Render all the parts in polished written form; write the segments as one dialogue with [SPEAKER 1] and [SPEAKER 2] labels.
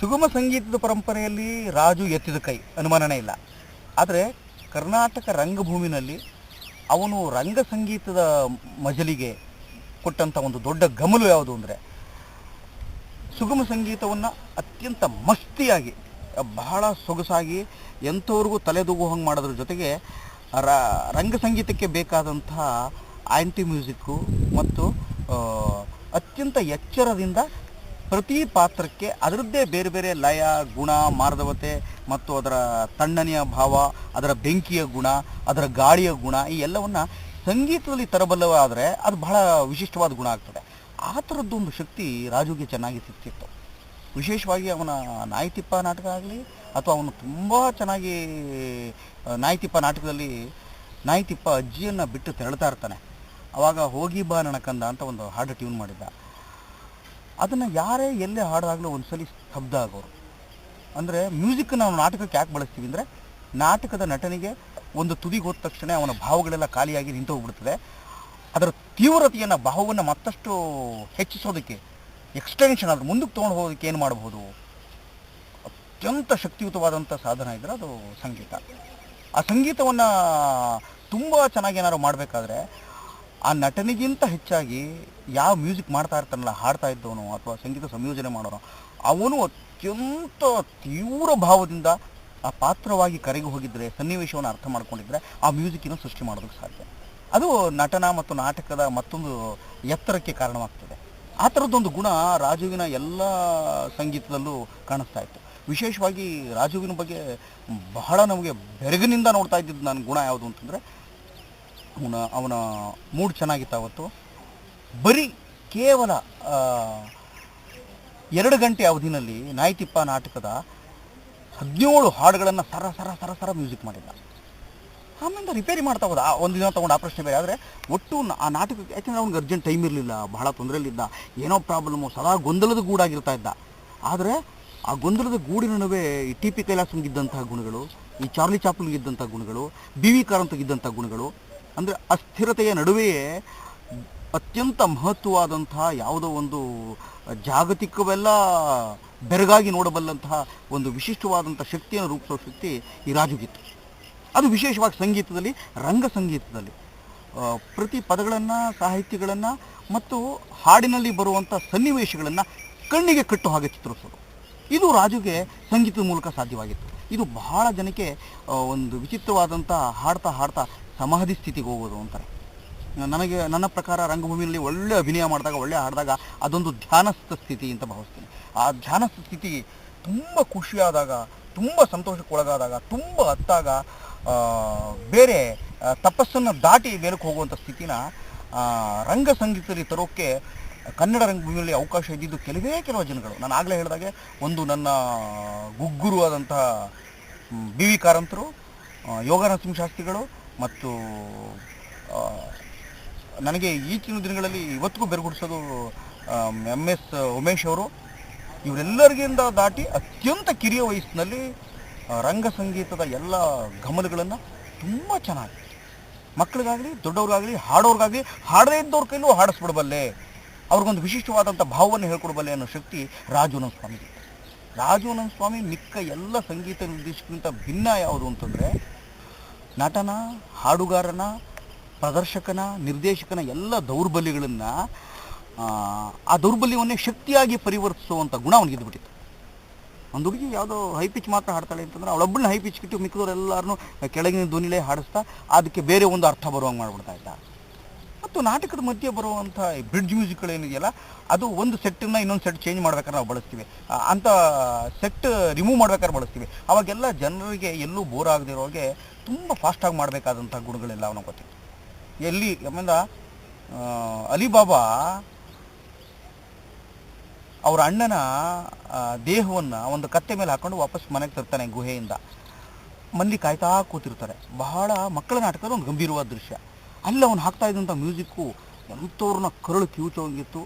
[SPEAKER 1] ಸುಗಮ ಸಂಗೀತದ ಪರಂಪರೆಯಲ್ಲಿ ರಾಜು ಎತ್ತಿದ ಕೈ ಅನುಮಾನನೇ ಇಲ್ಲ. ಆದರೆ ಕರ್ನಾಟಕ ರಂಗಭೂಮಿನಲ್ಲಿ ಅವನು ರಂಗ ಸಂಗೀತದ ಮಜಲಿಗೆ ಕೊಟ್ಟಂಥ ಒಂದು ದೊಡ್ಡ ಗಮಲು ಯಾವುದು ಅಂದರೆ, ಸುಗಮ ಸಂಗೀತವನ್ನು ಅತ್ಯಂತ ಮಸ್ತಿಯಾಗಿ ಬಹಳ ಸೊಗಸಾಗಿ ಎಂಥವ್ರಿಗೂ ತಲೆದೂಗು ಹಂಗೆ ಮಾಡೋದ್ರ ಜೊತೆಗೆ ರಂಗ ಸಂಗೀತಕ್ಕೆ ಬೇಕಾದಂತಹ ಆ್ಯಂಟಿ ಮ್ಯೂಸಿಕ್ಕು ಮತ್ತು ಅತ್ಯಂತ ಎಚ್ಚರದಿಂದ ಪ್ರತಿ ಪಾತ್ರಕ್ಕೆ ಅದರದ್ದೇ ಬೇರೆ ಬೇರೆ ಲಯ, ಗುಣ, ಮಾರ್ಧವತೆ ಮತ್ತು ಅದರ ತಣ್ಣನೆಯ ಭಾವ, ಅದರ ಬೆಂಕಿಯ ಗುಣ, ಅದರ ಗಾಳಿಯ ಗುಣ, ಈ ಎಲ್ಲವನ್ನು ಸಂಗೀತದಲ್ಲಿ ತರಬಲ್ಲವಾದರೆ ಅದು ಬಹಳ ವಿಶಿಷ್ಟವಾದ ಗುಣ ಆಗ್ತದೆ. ಆ ಥರದ್ದೊಂದು ಶಕ್ತಿ ರಾಜುಗೆ ಚೆನ್ನಾಗಿ ಸಿಗ್ತಿತ್ತು. ವಿಶೇಷವಾಗಿ ಅವನ ನಾಯಿತಿಪ್ಪ ನಾಟಕ ಆಗಲಿ ಅಥವಾ ಅವನು ತುಂಬ ಚೆನ್ನಾಗಿ ನಾಯಿತಿಪ್ಪ ನಾಟಕದಲ್ಲಿ ನಾಯಿತಿಪ್ಪ ಅಜ್ಜಿಯನ್ನು ಬಿಟ್ಟು ತೆರಳ್ತಾ ಇರ್ತಾನೆ. ಆವಾಗ ಹೋಗಿ ಬಾ ನಣಕಂದ ಅಂತ ಒಂದು ಹಾಡು ಟ್ಯೂನ್ ಮಾಡಿದ್ದ. ಅದನ್ನು ಯಾರೇ ಎಲ್ಲೇ ಹಾಡಿದಾಗಲೂ ಒಂದು ಸಲ ಸ್ತಬ್ಧ ಆಗೋರು. ಅಂದರೆ ಮ್ಯೂಸಿಕ್ ನಾವು ನಾಟಕಕ್ಕೆ ಯಾಕೆ ಬಳಸ್ತೀವಿ ಅಂದರೆ, ನಾಟಕದ ನಟನಿಗೆ ಒಂದು ತುದಿಗೆ ಹೋದ ತಕ್ಷಣ ಅವನ ಭಾವಗಳೆಲ್ಲ ಖಾಲಿಯಾಗಿ ನಿಂತು ಹೋಗ್ಬಿಡ್ತದೆ. ಅದರ ತೀವ್ರತೆಯನ್ನು, ಭಾವವನ್ನು ಮತ್ತಷ್ಟು ಹೆಚ್ಚಿಸೋದಕ್ಕೆ, ಎಕ್ಸ್ಟೆನ್ಷನ್ ಅದ್ರ ಮುಂದಕ್ಕೆ ತೊಗೊಂಡು ಹೋಗೋದಕ್ಕೆ ಏನು ಮಾಡಬಹುದು? ಅತ್ಯಂತ ಶಕ್ತಿಯುತವಾದಂಥ ಸಾಧನ ಇದ್ದರೆ ಅದು ಸಂಗೀತ. ಆ ಸಂಗೀತವನ್ನು ತುಂಬ ಚೆನ್ನಾಗಿ ಏನಾದ್ರು ಮಾಡಬೇಕಾದ್ರೆ ಆ ನಟನಿಗಿಂತ ಹೆಚ್ಚಾಗಿ ಯಾವ ಮ್ಯೂಸಿಕ್ ಮಾಡ್ತಾ ಇರ್ತಾನಲ್ಲ, ಹಾಡ್ತಾ ಇದ್ದವನು ಅಥವಾ ಸಂಗೀತ ಸಂಯೋಜನೆ ಮಾಡೋನು, ಅವನು ಅತ್ಯಂತ ತೀವ್ರ ಭಾವದಿಂದ ಆ ಪಾತ್ರವಾಗಿ ಕರೆಗೆ ಹೋಗಿದ್ದರೆ, ಸನ್ನಿವೇಶವನ್ನು ಅರ್ಥ ಮಾಡ್ಕೊಂಡಿದ್ರೆ ಆ ಮ್ಯೂಸಿಕ್ಕಿನ ಸೃಷ್ಟಿ ಮಾಡೋದಕ್ಕೆ ಸಾಧ್ಯ. ಅದು ನಟನ ಮತ್ತು ನಾಟಕದ ಮತ್ತೊಂದು ಎತ್ತರಕ್ಕೆ ಕಾರಣವಾಗ್ತದೆ. ಆ ಥರದ್ದೊಂದು ಗುಣ ರಾಜುವಿನ ಎಲ್ಲ ಸಂಗೀತದಲ್ಲೂ ಕಾಣಿಸ್ತಾ ಇತ್ತು. ವಿಶೇಷವಾಗಿ ರಾಜುವಿನ ಬಗ್ಗೆ ಬಹಳ ನಮಗೆ ಬೆರಗಿನಿಂದ ನೋಡ್ತಾ ಇದ್ದಿದ್ದು ನನ್ನ ಗುಣ ಯಾವುದು ಅಂತಂದರೆ, ಅವನ ಮೂಡ್ ಚೆನ್ನಾಗಿತ್ತು. ಅವತ್ತು ಬರೀ ಕೇವಲ 2 ಗಂಟೆ ಅವಧಿನಲ್ಲಿ ನಾಯಿತಿಪ್ಪ ನಾಟಕದ 17 ಹಾಡುಗಳನ್ನು ಸರ ಸರ ಸರ ಸರ ಮ್ಯೂಸಿಕ್ ಮಾಡಿದ್ದ. ಆಮೇಲೆ ರಿಪೇರಿ ಮಾಡ್ತಾ ಹೋದ. ಒಂದು ದಿನ ತೊಗೊಂಡು ಆ ಪ್ರಶ್ನೆ ಬೇರೆ. ಆದರೆ ಒಟ್ಟು ಆ ನಾಟಕಕ್ಕೆ, ಯಾಕೆಂದರೆ ಅವ್ನಿಗೆ ಅರ್ಜೆಂಟ್ ಟೈಮ್ ಇರಲಿಲ್ಲ, ಬಹಳ ತೊಂದರೆಯಲ್ಲಿದ್ದ, ಏನೋ ಪ್ರಾಬ್ಲಮ್ಮು, ಸದಾ ಗೊಂದಲದ ಗೂಡಾಗಿರ್ತಾ ಇದ್ದ. ಆದರೆ ಆ ಗೊಂದಲದ ಗೂಡಿನ ನಡುವೆ ಈ ಟಿ ಪಿ ಕೈಲಾಸಂಗಿದ್ದಂತಹ ಗುಣಗಳು, ಈ ಚಾರ್ಲಿ ಚಾಪ್ಲಿನ್ಗಿದ್ದಂಥ ಗುಣಗಳು, ಬಿ ವಿ ಕಾರಂತಗಿದ್ದಂಥ ಗುಣಗಳು, ಅಂದರೆ ಅಸ್ಥಿರತೆಯ ನಡುವೆಯೇ ಅತ್ಯಂತ ಮಹತ್ವವಾದಂತಹ ಯಾವುದೋ ಒಂದು ಜಾಗತಿಕವೆಲ್ಲ ಬೆರಗಾಗಿ ನೋಡಬಲ್ಲಂತಹ ಒಂದು ವಿಶಿಷ್ಟವಾದಂಥ ಶಕ್ತಿಯನ್ನು ರೂಪಿಸೋ ಶಕ್ತಿ ಈ ರಾಜುಗಿತ್ತು. ಅದು ವಿಶೇಷವಾಗಿ ಸಂಗೀತದಲ್ಲಿ, ರಂಗ ಸಂಗೀತದಲ್ಲಿ ಪ್ರತಿ ಪದಗಳನ್ನು, ಸಾಹಿತ್ಯಗಳನ್ನು ಮತ್ತು ಹಾಡಿನಲ್ಲಿ ಬರುವಂಥ ಸನ್ನಿವೇಶಗಳನ್ನು ಕಣ್ಣಿಗೆ ಕಟ್ಟು ಹಾಗೆ ಚಿತ್ರಿಸೋದು, ಇದು ರಾಜುಗೆ ಸಂಗೀತದ ಮೂಲಕ ಸಾಧ್ಯವಾಗಿತ್ತು. ಇದು ಬಹಳ ಜನಕ್ಕೆ ಒಂದು ವಿಚಿತ್ರವಾದಂಥ ಹಾಡ್ತಾ ಹಾಡ್ತಾ ಸಮಾಧಿ ಸ್ಥಿತಿಗೆ ಹೋಗೋದು ಅಂತಾರೆ. ನನ್ನ ಪ್ರಕಾರ ರಂಗಭೂಮಿಯಲ್ಲಿ ಒಳ್ಳೆ ಅಭಿನಯ ಮಾಡಿದಾಗ, ಒಳ್ಳೆ ಹಾಡಿದಾಗ ಅದೊಂದು ಧ್ಯಾನಸ್ಥ ಸ್ಥಿತಿ ಅಂತ ಭಾವಿಸ್ತೀನಿ. ಆ ಧ್ಯಾನಸ್ಥ ಸ್ಥಿತಿ ತುಂಬ ಖುಷಿಯಾದಾಗ, ತುಂಬ ಸಂತೋಷಕ್ಕೊಳಗಾದಾಗ, ತುಂಬ ಹತ್ತಾಗ ಬೇರೆ ತಪಸ್ಸನ್ನು ದಾಟಿ ಮೇಲಕ್ಕೆ ಹೋಗುವಂಥ ಸ್ಥಿತಿನ ರಂಗ ಸಂಗೀತದಲ್ಲಿ ತರೋಕ್ಕೆ ಕನ್ನಡ ರಂಗಭೂಮಿಯಲ್ಲಿ ಅವಕಾಶ ಇದ್ದಿದ್ದು ಕೆಲವು ಜನಗಳು. ನಾನು ಆಗಲೇ ಹೇಳಿದಾಗೆ, ಒಂದು ನನ್ನ ಗುಗ್ಗುರು ಆದಂತಹ ಬಿ ವಿ ಕಾರಂತರು, ಯೋಗ ನರಸಿಂಹಶಾಸ್ತ್ರಿಗಳು ಮತ್ತು ನನಗೆ ಈಚಿನ ದಿನಗಳಲ್ಲಿ ಇವತ್ತಿಗೂ ಬೆರಗುಡಿಸೋದು MS ಉಮೇಶ್ ಅವರು. ಇವರೆಲ್ಲರಿಗಿಂತ ದಾಟಿ ಅತ್ಯಂತ ಕಿರಿಯ ವಯಸ್ಸಿನಲ್ಲಿ ರಂಗ ಸಂಗೀತದ ಎಲ್ಲ ಗಮನಗಳನ್ನು ತುಂಬ ಚೆನ್ನಾಗಿ ಮಕ್ಕಳಿಗಾಗಲಿ ದೊಡ್ಡವ್ರಿಗಾಗಲಿ ಹಾಡೋರಿಗಾಗಲಿ ಹಾಡದೇ ಇದ್ದವ್ರ ಕೈಲೂ ಹಾಡಿಸ್ಬಿಡಬಲ್ಲೆ, ಅವ್ರಿಗೊಂದು ವಿಶಿಷ್ಟವಾದಂಥ ಭಾವವನ್ನು ಹೇಳ್ಕೊಡ್ಬಲ್ಲೆ ಅನ್ನೋ ಶಕ್ತಿ ರಾಜುನಂದ ಸ್ವಾಮಿಗೆ. ರಾಜುನಂದ ಸ್ವಾಮಿ ಮಿಕ್ಕ ಎಲ್ಲ ಸಂಗೀತ ನಿರ್ದೇಶಕರಿಗಿಂತ ಭಿನ್ನ ಯಾವುದು ಅಂತಂದರೆ, ನಟನ, ಹಾಡುಗಾರನ, ಪ್ರದರ್ಶಕನ, ನಿರ್ದೇಶಕನ ಎಲ್ಲ ದೌರ್ಬಲ್ಯಗಳನ್ನು, ಆ ದೌರ್ಬಲ್ಯವನ್ನೇ ಶಕ್ತಿಯಾಗಿ ಪರಿವರ್ತಿಸುವಂಥ ಗುಣ ಅವನಿಗೆ ಇದ್ದುಬಿಟ್ಟಿತ್ತು. ಒಂದು ಹುಡುಗಿ ಯಾವುದೋ ಹೈ ಪಿಚ್ ಮಾತ್ರ ಹಾಡ್ತಾಳೆ ಅಂತಂದ್ರೆ ಅವಳೊಬ್ಬಳನ್ನ ಹೈ ಪಿಚ್ ಕಿಟ್ಟು ಮಿಕ್ಕಿದವರೆಲ್ಲರನ್ನೂ ಕೆಳಗಿನ ಧ್ವನಿಲೇ ಹಾಡಿಸ್ತಾ ಅದಕ್ಕೆ ಬೇರೆ ಒಂದು ಅರ್ಥ ಬರುವಂಗೆ ಮಾಡಿಬಿಡ್ತಾ ಇದ್ದ. ಮತ್ತು ನಾಟಕದ ಮಧ್ಯೆ ಬರುವಂಥ ಬ್ರಿಡ್ಜ್ ಮ್ಯೂಸಿಕ್ಗಳೇನಿದೆಯಲ್ಲ, ಅದು ಒಂದು ಸೆಟ್ಟನ್ನು ಇನ್ನೊಂದು ಸೆಟ್ ಚೇಂಜ್ ಮಾಡ್ಬೇಕಾದ್ರೆ ನಾವು ಬಳಸ್ತೀವಿ, ಅಂಥ ಸೆಟ್ ರಿಮೂವ್ ಮಾಡ್ಬೇಕಾದ್ರೆ ಬಳಸ್ತೀವಿ. ಅವಾಗೆಲ್ಲ ಜನರಿಗೆ ಎಲ್ಲೂ ಬೋರ್ ಆಗದಿರೋಗೆ ತುಂಬ ಫಾಸ್ಟಾಗಿ ಮಾಡಬೇಕಾದಂಥ ಗುಣಗಳೆಲ್ಲ ಅವನಿಗೆ ಗೊತ್ತಿತ್ತು. ಎಲ್ಲಿ ಆಮೇಲೆ ಅಲಿಬಾಬಾ ಅವರ ಅಣ್ಣನ ದೇಹವನ್ನು ಒಂದು ಕತ್ತೆ ಮೇಲೆ ಹಾಕೊಂಡು ವಾಪಸ್ ಮನೆಗೆ ತರ್ತಾನೆ ಗುಹೆಯಿಂದ. ಮಂದಿ ಕಾಯ್ತಾ ಕೂತಿರ್ತಾರೆ. ಬಹಳ ಮಕ್ಕಳ ನಾಟಕದ ಒಂದು ಗಂಭೀರವಾದ ದೃಶ್ಯ. ಅಲ್ಲಿ ಅವನು ಹಾಕ್ತಾ ಇದ್ದಂಥ ಮ್ಯೂಸಿಕ್ಕು ಎಂಥವ್ರನ್ನ ಕರಳು ಕಿವುಚೋಂಗಿತ್ತು,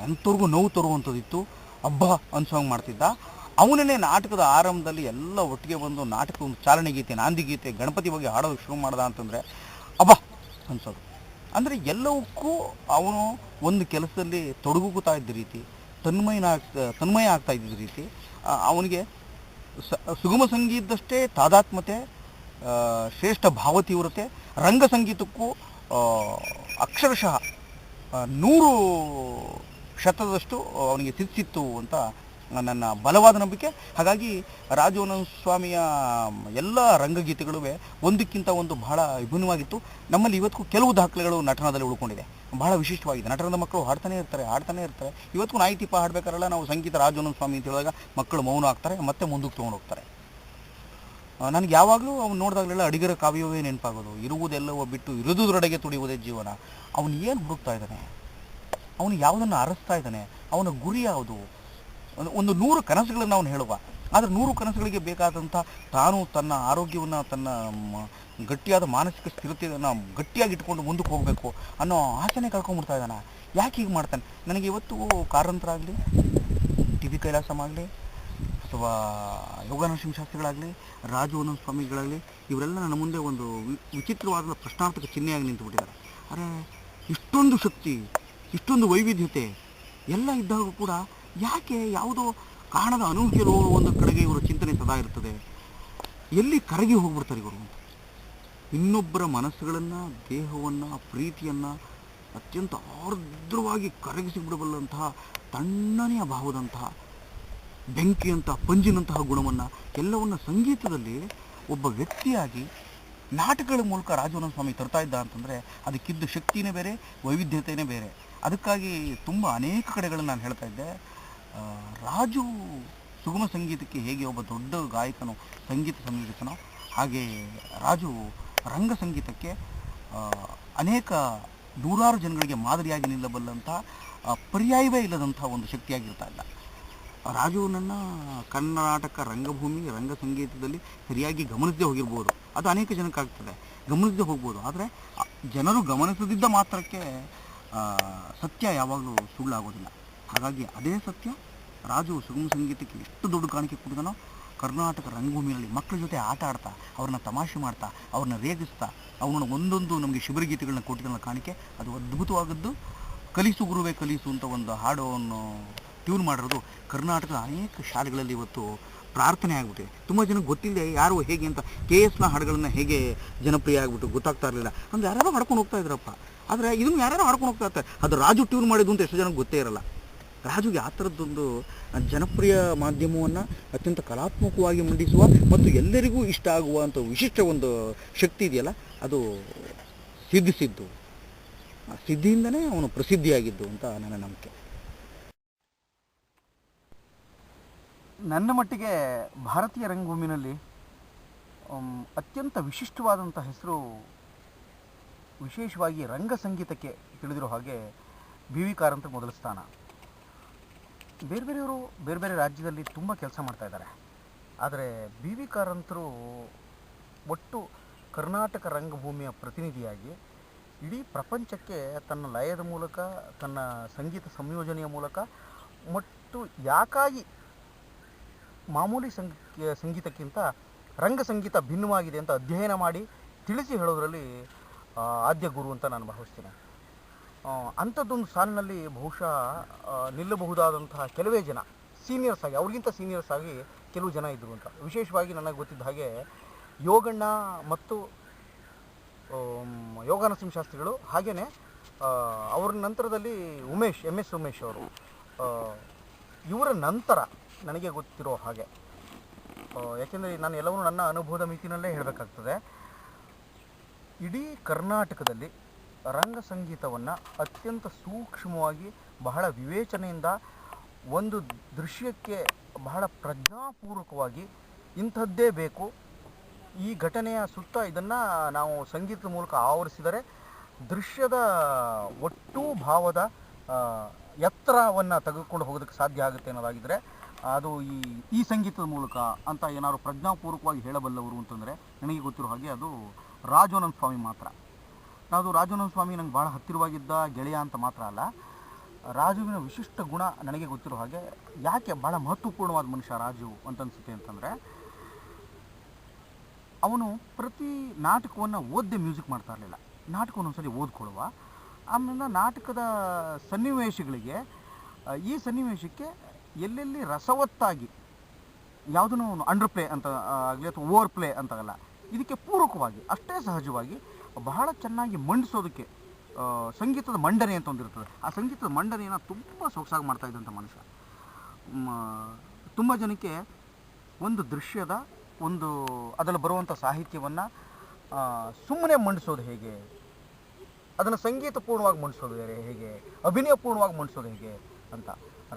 [SPEAKER 1] ಎಂಥವ್ರಿಗೂ ನೋವು ತರುವಂಥದ್ದಿತ್ತು, ಹಬ್ಬ ಅನ್ಸೋಂಗೆ ಮಾಡ್ತಿದ್ದ. ಅವನೇ ನಾಟಕದ ಆರಂಭದಲ್ಲಿ ಎಲ್ಲ ಒಟ್ಟಿಗೆ ಬಂದು ನಾಟಕ ಒಂದು ಚಾಲನೆ ಗೀತೆ, ನಾಂದಿ ಗೀತೆ, ಗಣಪತಿ ಬಗ್ಗೆ ಹಾಡೋದಕ್ಕೆ ಶುರು ಮಾಡ್ದ ಅಂತಂದರೆ ಹಬ್ಬ ಅನ್ಸೋದು. ಅಂದರೆ ಎಲ್ಲವಕ್ಕೂ ಅವನು ಒಂದು ಕೆಲಸದಲ್ಲಿ ತೊಡಗುತ್ತಾ ಇದ್ದ ರೀತಿ, ತನ್ಮಯ ಆಗ್ತಾ ಇದ್ದಿದ್ದ ರೀತಿ ಅವನಿಗೆ ಸುಗಮ ಸಂಗೀತದಷ್ಟೇ ತಾದಾತ್ಮ್ಯತೆ, ಶ್ರೇಷ್ಠ ಭಾವತೀವ್ರತೆ, ರಂಗ ಸಂಗೀತಕ್ಕೂ ಅಕ್ಷರಶಃ 100% ಅವನಿಗೆ ಸಿಕ್ಕಿತ್ತು ಅಂತ ನನ್ನ ಬಲವಾದ ನಂಬಿಕೆ. ಹಾಗಾಗಿ ರಾಜಾನಂದ ಸ್ವಾಮಿಯ ಎಲ್ಲ ರಂಗಗೀತೆಗಳು ಒಂದಕ್ಕಿಂತ ಒಂದು ಬಹಳ ವಿಭಿನ್ನವಾಗಿತ್ತು. ನಮ್ಮಲ್ಲಿ ಇವತ್ತಿಗೂ ಕೆಲವು ದಾಖಲೆಗಳು ನಟನದಲ್ಲಿ ಉಳ್ಕೊಂಡಿದೆ, ಬಹಳ ವಿಶಿಷ್ಟವಾಗಿದೆ. ನಟನದ ಮಕ್ಕಳು ಹಾಡ್ತಾನೆ ಇರ್ತಾರೆ. ಇವತ್ತಿಗೂ ನಾಯಿತಿಪ್ಪ ಹಾಡಬೇಕಾರಲ್ಲ ನಾವು ಸಂಗೀತ ರಾಜಾನಂದ ಸ್ವಾಮಿ ಅಂತ ಹೇಳಿದಾಗ ಮಕ್ಕಳು ಮೌನ ಆಗ್ತಾರೆ, ಮತ್ತೆ ಮುಂದಕ್ಕೆ ತೊಗೊಂಡು ಹೋಗ್ತಾರೆ. ನನಗೆ ಯಾವಾಗಲೂ ಅವ್ನು ನೋಡಿದಾಗಲೆಲ್ಲ ಅಡಿಗರ ಕಾವ್ಯವೇ ನೆನಪಾಗೋದು. ಇರುವುದೆಲ್ಲವೋ ಬಿಟ್ಟು ಇರುವುದರೊಡೆಗೆ ತುಡಿಯುವುದೇ ಜೀವನ. ಅವನು ಏನು ಹುಡುಕ್ತಾ ಇದ್ದಾನೆ, ಅವನು ಯಾವುದನ್ನು ಅರಸ್ತಾ ಇದ್ದಾನೆ, ಅವನ ಗುರಿ ಯಾವುದು? ಒಂದು 100 ಕನಸುಗಳನ್ನು ಅವನು ಹೇಳುವ, ಆದರೆ 100 ಕನಸುಗಳಿಗೆ ಬೇಕಾದಂಥ ತಾನು ತನ್ನ ಆರೋಗ್ಯವನ್ನು, ತನ್ನ ಗಟ್ಟಿಯಾದ ಮಾನಸಿಕ ಸ್ಥಿರತೆಯನ್ನು ಗಟ್ಟಿಯಾಗಿ ಇಟ್ಕೊಂಡು ಮುಂದಕ್ಕೆ ಹೋಗಬೇಕು ಅನ್ನೋ ಆಸೆನೇ ಕಳ್ಕೊಂಡ್ಬಿಡ್ತಾ ಇದ್ದಾನೆ. ಯಾಕೆ ಹೀಗೆ ಮಾಡ್ತಾನೆ? ನನಗೆ ಇವತ್ತು ಕಾರಂತರಾಗಲಿ, ಟಿ ವಿ ಕೈಲಾಸಂ ಆಗಲಿ, ಅಥವಾ ಯೋಗಾನರಸಿಂಹ ಶಾಸ್ತ್ರಿಗಳಾಗಲಿ, ರಾಜಾನಂದ ಸ್ವಾಮಿಗಳಾಗಲಿ, ಇವರೆಲ್ಲ ನನ್ನ ಮುಂದೆ ಒಂದು ವಿಚಿತ್ರವಾದ ಪ್ರಶ್ನಾರ್ಥಕ ಚಿಹ್ನೆಯಾಗಿ ನಿಂತುಬಿಟ್ಟಿದ್ದಾರೆ. ಅರೆ, ಇಷ್ಟೊಂದು ಶಕ್ತಿ, ಇಷ್ಟೊಂದು ವೈವಿಧ್ಯತೆ ಎಲ್ಲ ಇದ್ದಾಗ ಕೂಡ ಯಾಕೆ ಯಾವುದೋ ಕಾರಣದ ಅನೂಹ್ಯ ಒಂದು ಕಡೆಗೆ ಇವರ ಚಿಂತನೆ ಸದಾ ಇರ್ತದೆ? ಎಲ್ಲಿ ಕರಗಿ ಹೋಗ್ಬಿಡ್ತಾರೆ ಇವರು ಅಂತ. ಇನ್ನೊಬ್ಬರ ಮನಸ್ಸುಗಳನ್ನು, ದೇಹವನ್ನು, ಪ್ರೀತಿಯನ್ನು ಅತ್ಯಂತ ಆರ್ದ್ರವಾಗಿ ಕರಗಿಸಿಬಿಡಬಲ್ಲಂತಹ ತಣ್ಣನೆಯ ಭಾವದಂತಹ ಬೆಂಕಿಯಂತಹ ಪಂಜಿನಂತಹ ಗುಣವನ್ನು ಎಲ್ಲವನ್ನು ಸಂಗೀತದಲ್ಲಿ ಒಬ್ಬ ವ್ಯಕ್ತಿಯಾಗಿ ನಾಟಕಗಳ ಮೂಲಕ ರಾಜಾನಂದ ಸ್ವಾಮಿ ತರ್ತಾ ಇದ್ದ ಅಂತಂದರೆ ಅದಕ್ಕಿದ್ದ ಶಕ್ತಿನೇ ಬೇರೆ, ವೈವಿಧ್ಯತೆಯೇ ಬೇರೆ. ಅದಕ್ಕಾಗಿ ತುಂಬ ಅನೇಕ ಕಡೆಗಳನ್ನು ನಾನು ಹೇಳ್ತಾ ಇದ್ದೆ, ರಾಜು ಸುಗಮ ಸಂಗೀತಕ್ಕೆ ಹೇಗೆ ಒಬ್ಬ ದೊಡ್ಡ ಗಾಯಕನು, ಸಂಗೀತ ಸಂಯೋಜಕನೋ, ಹಾಗೆ ರಾಜು ರಂಗ ಸಂಗೀತಕ್ಕೆ ಅನೇಕ ನೂರಾರು ಜನಗಳಿಗೆ ಮಾದರಿಯಾಗಿ ನಿಲ್ಲಬಲ್ಲಂಥ ಪರ್ಯಾಯವೇ ಇಲ್ಲದಂಥ ಒಂದು ಶಕ್ತಿಯಾಗಿರ್ತಾ ಇದ್ದ. ರಾಜುನನ್ನ ಕರ್ನಾಟಕ ರಂಗಭೂಮಿ, ರಂಗ ಸಂಗೀತದಲ್ಲಿ ಸರಿಯಾಗಿ ಗಮನಿಸದೇ ಹೋಗಿರ್ಬೋದು, ಅದು ಅನೇಕ ಜನಕ್ಕಾಗ್ತದೆ, ಗಮನಿಸದೇ ಹೋಗ್ಬೋದು. ಆದರೆ ಜನರು ಗಮನಿಸದಿದ್ದ ಮಾತ್ರಕ್ಕೆ ಸತ್ಯ ಯಾವಾಗಲೂ ಸುಳ್ಳಾಗೋದಿಲ್ಲ. ಹಾಗಾಗಿ ಅದೇ ಸತ್ಯ, ರಾಜು ಸುಗಮ ಸಂಗೀತಕ್ಕೆ ಎಷ್ಟು ದೊಡ್ಡ ಕಾಣಿಕೆ ಕೊಟ್ಟಿದ್ದಾನೋ, ಕರ್ನಾಟಕ ರಂಗಭೂಮಿಯಲ್ಲಿ ಮಕ್ಕಳ ಜೊತೆ ಆಟ ಆಡ್ತಾ, ಅವ್ರನ್ನ ತಮಾಷೆ ಮಾಡ್ತಾ, ಅವ್ರನ್ನ ರೇಗಿಸ್ತಾ, ಅವನನ್ನು ಒಂದೊಂದು ನಮಗೆ ಶಿಬಿರಗೀತೆಗಳನ್ನ ಕೊಟ್ಟಿದ್ದನ್ನ ಕಾಣಿಕೆ ಅದು ಅದ್ಭುತವಾದದ್ದು. ಕಲಿಸು ಗುರುವೇ ಕಲಿಸು ಅಂತ ಒಂದು ಹಾಡನ್ನು ಟ್ಯೂನ್ ಮಾಡಿರೋದು ಕರ್ನಾಟಕದ ಅನೇಕ ಶಾಲೆಗಳಲ್ಲಿ ಇವತ್ತು ಪ್ರಾರ್ಥನೆ ಆಗಿಬಿಟ್ಟಿದೆ. ತುಂಬ ಜನಕ್ಕೆ ಗೊತ್ತಿಲ್ಲದೆ ಯಾರು ಹೇಗೆ ಅಂತ KSನ ಹಾಡುಗಳನ್ನು ಹೇಗೆ ಜನಪ್ರಿಯ ಆಗಿಬಿಟ್ಟು ಗೊತ್ತಾಗ್ತಾ ಇರಲಿಲ್ಲ. ಅಂದ್ರೆ ಯಾರ್ಯಾರೋ ಹಾಡ್ಕೊಂಡು ಹೋಗ್ತಾ ಇದ್ರಪ್ಪ, ಆದರೆ ಇದನ್ನು ಯಾರ್ಯಾರೋ ಹಾಡ್ಕೊಂಡು ಹೋಗ್ತಾ ಇರ್ತಾರೆ. ಅದು ರಾಜು ಟ್ಯೂನ್ ಮಾಡಿದ್ದು ಅಂತ ಎಷ್ಟು ಜನಕ್ಕೆ ಗೊತ್ತೇ ಇರಲ್ಲ. ರಾಜುಗೆ ಆ ಥರದ್ದೊಂದು ಜನಪ್ರಿಯ ಮಾಧ್ಯಮವನ್ನು ಅತ್ಯಂತ ಕಲಾತ್ಮಕವಾಗಿ ಮಂಡಿಸುವ ಮತ್ತು ಎಲ್ಲರಿಗೂ ಇಷ್ಟ ಆಗುವಂಥ ವಿಶಿಷ್ಟ ಒಂದು ಶಕ್ತಿ ಇದೆಯಲ್ಲ, ಅದು ಸಿದ್ಧಿಸಿದ್ದು, ಸಿದ್ಧಿಯಿಂದನೇ ಅವನು ಪ್ರಸಿದ್ಧಿಯಾಗಿದ್ದು ಅಂತ ನನ್ನ ನಂಬಿಕೆ. ನನ್ನ ಮಟ್ಟಿಗೆ ಭಾರತೀಯ ರಂಗಭೂಮಿನಲ್ಲಿ ಅತ್ಯಂತ ವಿಶಿಷ್ಟವಾದಂಥ ಹೆಸರು, ವಿಶೇಷವಾಗಿ ರಂಗ ಸಂಗೀತಕ್ಕೆ ತಿಳಿದಿರೋ ಹಾಗೆ BV ಕಾರಂತರ ಮೊದಲ ಸ್ಥಾನ. ಬೇರೆಯವರು ಬೇರೆ ಬೇರೆ ರಾಜ್ಯದಲ್ಲಿ ತುಂಬ ಕೆಲಸ ಮಾಡ್ತಾಯಿದ್ದಾರೆ. ಆದರೆ BV ಕಾರಂತರು ಒಟ್ಟು ಕರ್ನಾಟಕ ರಂಗಭೂಮಿಯ ಪ್ರತಿನಿಧಿಯಾಗಿ ಇಡೀ ಪ್ರಪಂಚಕ್ಕೆ ತನ್ನ ಲಯದ ಮೂಲಕ, ತನ್ನ ಸಂಗೀತ ಸಂಯೋಜನೆಯ ಮೂಲಕ ಮತ್ತು ಯಾಕಾಗಿ ಮಾಮೂಲಿ ಸಂಗೀತಕ್ಕಿಂತ ರಂಗ ಸಂಗೀತ ಭಿನ್ನವಾಗಿದೆ ಅಂತ ಅಧ್ಯಯನ ಮಾಡಿ ತಿಳಿಸಿ ಹೇಳೋದರಲ್ಲಿ ಆದ್ಯ ಗುರು ಅಂತ ನಾನು ಭಾವಿಸ್ತೇನೆ. ಅಂಥದ್ದೊಂದು ಸಾಲಿನಲ್ಲಿ ಬಹುಶಃ ನಿಲ್ಲಬಹುದಾದಂತಹ ಕೆಲವೇ ಜನ ಸೀನಿಯರ್ಸ್ ಆಗಿ, ಅವ್ರಿಗಿಂತ ಸೀನಿಯರ್ಸ್ ಆಗಿ ಕೆಲವು ಜನ ಇದ್ದರು ಅಂತ. ವಿಶೇಷವಾಗಿ ನನಗೆ ಗೊತ್ತಿದ್ದ ಹಾಗೆ ಯೋಗಣ್ಣ ಮತ್ತು ಯೋಗಾನರಸಿಂಹ ಶಾಸ್ತ್ರಿಗಳು, ಹಾಗೆಯೇ ಅವ್ರ ನಂತರದಲ್ಲಿ MS ಉಮೇಶ್ ಅವರು. ಇವರ ನಂತರ ನನಗೆ ಗೊತ್ತಿರೋ ಹಾಗೆ, ಯಾಕೆಂದರೆ ನಾನು ಎಲ್ಲವನ್ನೂ ನನ್ನ ಅನುಭವದ ಮಿತಿನಲ್ಲೇ ಹೇಳಬೇಕಾಗ್ತದೆ, ಇಡೀ ಕರ್ನಾಟಕದಲ್ಲಿ ರಂಗ ಸಂಗೀತವನ್ನು ಅತ್ಯಂತ ಸೂಕ್ಷ್ಮವಾಗಿ, ಬಹಳ ವಿವೇಚನೆಯಿಂದ, ಒಂದು ದೃಶ್ಯಕ್ಕೆ ಬಹಳ ಪ್ರಜ್ಞಾಪೂರ್ವಕವಾಗಿ ಇಂಥದ್ದೇ ಬೇಕು, ಈ ಘಟನೆಯ ಸುತ್ತ ಇದನ್ನು ನಾವು ಸಂಗೀತದ ಮೂಲಕ ಆವರಿಸಿದರೆ ದೃಶ್ಯದ ಒಟ್ಟು ಭಾವದ ಎತ್ತರವನ್ನು ತೆಗೆದುಕೊಂಡು ಹೋಗೋದಕ್ಕೆ ಸಾಧ್ಯ ಆಗುತ್ತೆ ಅನ್ನೋದಾಗಿದ್ದರೆ ಅದು ಈ ಸಂಗೀತದ ಮೂಲಕ ಅಂತ ಏನಾದ್ರು ಪ್ರಜ್ಞಾಪೂರ್ವಕವಾಗಿ ಹೇಳಬಲ್ಲವರು ಅಂತಂದರೆ ನನಗೆ ಗೊತ್ತಿರೋ ಹಾಗೆ ಅದು ರಾಜಾನಂದ ಸ್ವಾಮಿ ಮಾತ್ರ. ಅದು ರಾಜಾನಂದ ಸ್ವಾಮಿ ನಂಗೆ ಭಾಳ ಹತ್ತಿರವಾಗಿದ್ದ ಗೆಳೆಯ ಅಂತ ಮಾತ್ರ ಅಲ್ಲ, ರಾಜುವಿನ ವಿಶಿಷ್ಟ ಗುಣ ನನಗೆ ಗೊತ್ತಿರೋ ಹಾಗೆ ಯಾಕೆ ಭಾಳ ಮಹತ್ವಪೂರ್ಣವಾದ ಮನುಷ್ಯ ರಾಜು ಅಂತ ಅನಿಸುತ್ತೆ ಅಂತಂದರೆ, ಅವನು ಪ್ರತಿ ನಾಟಕವನ್ನು ಓದದೆ ಮ್ಯೂಸಿಕ್ ಮಾಡ್ತಾ ಇರಲಿಲ್ಲ. ನಾಟಕವನ್ನು ಒಂದ್ಸಲಿ ಓದ್ಕೊಳ್ಳುವ, ಆಮೇಲೆ ನಾಟಕದ ಸನ್ನಿವೇಶಗಳಿಗೆ ಈ ಸನ್ನಿವೇಶಕ್ಕೆ ಎಲ್ಲೆಲ್ಲಿ ರಸವತ್ತಾಗಿ ಯಾವುದನ್ನು ಅಂಡರ್ ಪ್ಲೇ ಅಂತ ಆಗಲಿ ಅಥವಾ ಓವರ್ ಪ್ಲೇ ಅಂತಾಗಲ್ಲ, ಇದಕ್ಕೆ ಪೂರಕವಾಗಿ ಅಷ್ಟೇ ಸಹಜವಾಗಿ ಬಹಳ ಚೆನ್ನಾಗಿ ಮಂಡಿಸೋದಕ್ಕೆ ಸಂಗೀತದ ಮಂಡನೆ ಅಂತ ಒಂದಿರ್ತದೆ. ಆ ಸಂಗೀತದ ಮಂಡನೆಯನ್ನು ತುಂಬ ಸೊಗಸಾಗಿ ಮಾಡ್ತಾ ಇದ್ದಂಥ ಮನುಷ್ಯ. ತುಂಬ ಜನಕ್ಕೆ ಒಂದು ದೃಶ್ಯದ ಅದರಲ್ಲಿ ಬರುವಂಥ ಸಾಹಿತ್ಯವನ್ನು ಸುಮ್ಮನೆ ಮಂಡಿಸೋದು ಹೇಗೆ, ಅದನ್ನು ಸಂಗೀತಪೂರ್ಣವಾಗಿ ಮಂಡಿಸೋದು ಹೇಗೆ, ಅಭಿನಯಪೂರ್ಣವಾಗಿ ಮಂಡಿಸೋದು ಹೇಗೆ ಅಂತ.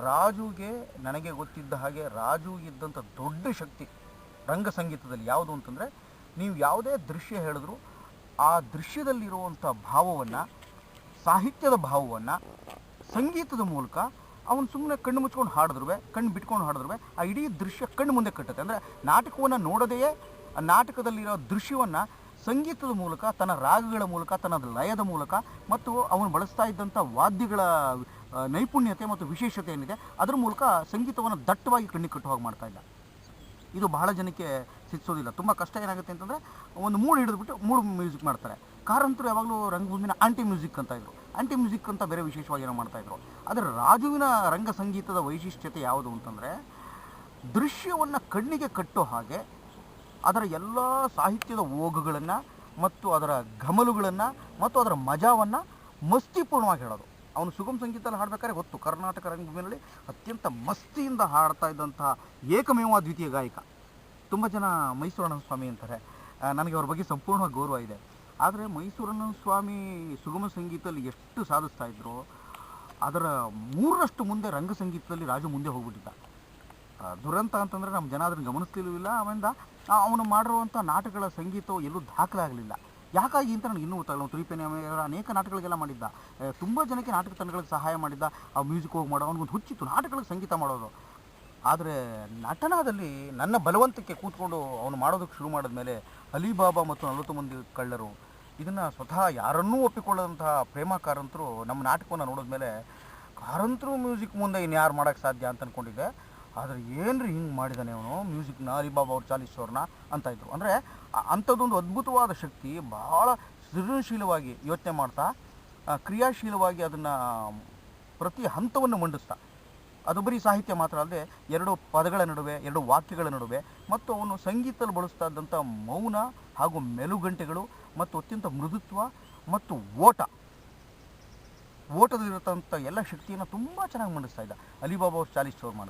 [SPEAKER 1] ರಾಜುಗೆ ನನಗೆ ಗೊತ್ತಿದ್ದ ಹಾಗೆ ರಾಜುಗಿದ್ದಂಥ ದೊಡ್ಡ ಶಕ್ತಿ ರಂಗ ಸಂಗೀತದಲ್ಲಿ ಯಾವುದು ಅಂತಂದರೆ, ನೀವು ಯಾವುದೇ ದೃಶ್ಯ ಹೇಳಿದ್ರು ಆ ದೃಶ್ಯದಲ್ಲಿರುವಂಥ ಭಾವವನ್ನು, ಸಾಹಿತ್ಯದ ಭಾವವನ್ನು ಸಂಗೀತದ ಮೂಲಕ ಅವನು ಸುಮ್ಮನೆ ಕಣ್ಣು ಮುಚ್ಕೊಂಡು ಹಾಡಿದ್ರು, ಕಣ್ಣು ಬಿಟ್ಕೊಂಡು ಹಾಡಿದ್ರು ಆ ಇಡೀ ದೃಶ್ಯ ಕಣ್ಣು ಮುಂದೆ ಕಟ್ಟುತ್ತೆ. ಅಂದರೆ ನಾಟಕವನ್ನು ನೋಡದೆಯೇ ಆ ನಾಟಕದಲ್ಲಿರೋ ದೃಶ್ಯವನ್ನು ಸಂಗೀತದ ಮೂಲಕ, ತನ್ನ ರಾಗಗಳ ಮೂಲಕ, ತನ್ನ ಲಯದ ಮೂಲಕ ಮತ್ತು ಅವನು ಬಳಸ್ತಾ ಇದ್ದಂಥ ವಾದ್ಯಗಳ ನೈಪುಣ್ಯತೆ ಮತ್ತು ವಿಶೇಷತೆ ಏನಿದೆ ಅದರ ಮೂಲಕ ಸಂಗೀತವನ್ನು ದಟ್ಟವಾಗಿ ಕಣ್ಣಿಗೆ ಕಟ್ಟುವ ಹಾಗೆ ಮಾಡ್ತಾ ಇದ್ದ. ಇದು ಬಹಳ ಜನಕ್ಕೆ ಸಿಕ್ಸೋದಿಲ್ಲ. ತುಂಬ ಕಷ್ಟ ಏನಾಗುತ್ತೆ ಅಂತಂದರೆ, ಒಂದು ಮೂಡ್ ಹಿಡಿದ್ಬಿಟ್ಟು ಮೂಡ್ ಮ್ಯೂಸಿಕ್ ಮಾಡ್ತಾರೆ. ಕಾರಂತರು ಯಾವಾಗಲೂ ರಂಗಭೂಮಿನ ಆಂಟಿ ಮ್ಯೂಸಿಕ್ ಅಂತ ಇದ್ರು. ಆಂಟಿ ಮ್ಯೂಸಿಕ್ ಅಂತ ಬೇರೆ ವಿಶೇಷವಾಗಿ ಏನೋ ಮಾಡ್ತಾಯಿದ್ರು. ಆದರೆ ರಾಜುವಿನ ರಂಗ ಸಂಗೀತದ ವೈಶಿಷ್ಟ್ಯತೆ ಯಾವುದು ಅಂತಂದರೆ, ದೃಶ್ಯವನ್ನು ಕಣ್ಣಿಗೆ ಕಟ್ಟೋ ಹಾಗೆ ಅದರ ಎಲ್ಲ ಸಾಹಿತ್ಯದ ಓಗುಗಳನ್ನು ಮತ್ತು ಅದರ ಘಮಲುಗಳನ್ನು ಮತ್ತು ಅದರ ಮಜಾವನ್ನು ಮಸ್ತಿಪೂರ್ಣವಾಗಿ ಹೇಳೋದು. ಅವನು ಸುಗಮ ಸಂಗೀತದಲ್ಲಿ ಹಾಡಬೇಕಾದ್ರೆ ಗೊತ್ತು, ಕರ್ನಾಟಕ ರಂಗಭೂಮಿಯಲ್ಲಿ ಅತ್ಯಂತ ಮಸ್ತಿಯಿಂದ ಹಾಡ್ತಾ ಇದ್ದಂತಹ ಏಕಮೇವ ದ್ವಿತೀಯ ಗಾಯಕ. ತುಂಬ ಜನ ಮೈಸೂರಣ್ಣನ ಸ್ವಾಮಿ ಅಂತಾರೆ. ನನಗೆ ಅವ್ರ ಬಗ್ಗೆ ಸಂಪೂರ್ಣವಾಗಿ ಗೌರವ ಇದೆ. ಆದರೆ ಮೈಸೂರಣ್ಣನ ಸ್ವಾಮಿ ಸುಗಮ ಸಂಗೀತದಲ್ಲಿ ಎಷ್ಟು ಸಾಧಿಸ್ತಾ ಇದ್ರು, ಅದರ 3ರಷ್ಟು ಮುಂದೆ ರಂಗ ಸಂಗೀತದಲ್ಲಿ ರಾಜು ಮುಂದೆ ಹೋಗ್ಬಿಟ್ಟಿದ್ದ. ದುರಂತ ಅಂತಂದರೆ ನಮ್ಮ ಜನ ಅದನ್ನು ಗಮನಿಸ್ತಿಲ್ಲೂ ಇಲ್ಲ. ಆಮೇಲೆ ಅವನು ಮಾಡಿರುವಂಥ ನಾಟಕಗಳ ಸಂಗೀತವು ಎಲ್ಲೂ ದಾಖಲಾಗಲಿಲ್ಲ. ಯಾಕಾಗಿ ಅಂತ ನನಗೆ ಇನ್ನೂ ಗೊತ್ತಾಗಲ್ಲ. ತುರಿಪೇನೆ ಅನೇಕ ನಾಟಕಗಳಿಗೆಲ್ಲ ಮಾಡಿದ್ದ, ತುಂಬ ಜನಕ್ಕೆ ನಾಟಕ ತಂಡಗಳಿಗೆ ಸಹಾಯ ಮಾಡಿದ್ದ. ಆ ಮ್ಯೂಸಿಕ್ ಹೋಗಿ ಮಾಡೋ ಅವ್ನಿಗೊಂದು ಹುಚ್ಚಿತ್ತು ನಾಟಕಗಳಿಗೆ ಸಂಗೀತ ಮಾಡೋದು. ಆದರೆ ನಟನಾದಲ್ಲಿ ನನ್ನ ಬಲವಂತಕ್ಕೆ ಕೂತ್ಕೊಂಡು ಅವನು ಮಾಡೋದಕ್ಕೆ ಶುರು ಮಾಡಿದ್ಮೇಲೆ ಅಲಿಬಾಬಾ ಮತ್ತು 40 ಮಂದಿ ಕಳ್ಳರು ಇದನ್ನು ಸ್ವತಃ ಯಾರನ್ನೂ ಒಪ್ಪಿಕೊಳ್ಳದಂತಹ ಪ್ರೇಮ ಕಾರಂತರು ನಮ್ಮ ನಾಟಕವನ್ನು ನೋಡಿದ್ಮೇಲೆ, ಕಾರಂತರು ಮ್ಯೂಸಿಕ್ ಮುಂದೆ ಇನ್ಯಾರು ಮಾಡೋಕ್ಕೆ ಸಾಧ್ಯ ಅಂತ ಅಂದ್ಕೊಂಡಿದ್ದೆ. ಆದರೆ ಏನ್ರಿ ಹಿಂಗೆ ಮಾಡಿದ್ದಾನೆ ಅವನು ಮ್ಯೂಸಿಕ್ನ, ಅಲಿಬಾಬಾ ಅವ್ರು ಚಾಲಿಸೋರ್ನ ಅಂತ ಇದ್ರು. ಅಂದರೆ ಅಂಥದ್ದೊಂದು ಅದ್ಭುತವಾದ ಶಕ್ತಿ, ಭಾಳ ಸೃಜನಶೀಲವಾಗಿ ಯೋಚನೆ ಮಾಡ್ತಾ, ಕ್ರಿಯಾಶೀಲವಾಗಿ ಅದನ್ನು ಪ್ರತಿ ಹಂತವನ್ನು ಮಂಡಿಸ್ತಾ, ಅದು ಬರೀ ಸಾಹಿತ್ಯ ಮಾತ್ರ ಅಲ್ಲದೆ 2 ಪದಗಳ ನಡುವೆ, 2 ವಾಕ್ಯಗಳ ನಡುವೆ ಮತ್ತು ಅವನು ಸಂಗೀತದಲ್ಲಿ ಬಳಸ್ತಾ ಇದ್ದಂಥ ಮೌನ ಹಾಗೂ ಮೆಲುಗಂಟೆಗಳು ಮತ್ತು ಅತ್ಯಂತ ಮೃದುತ್ವ ಮತ್ತು ಓಟದಲ್ಲಿರತಂಥ ಎಲ್ಲ ಶಕ್ತಿಯನ್ನು ತುಂಬ ಚೆನ್ನಾಗಿ ಮಂಡಿಸ್ತಾ ಇದ್ದ ಅಲಿಬಾಬಾ ಅವ್ರು ಚಾಲಿಸೋರು ಮಾಡಿ.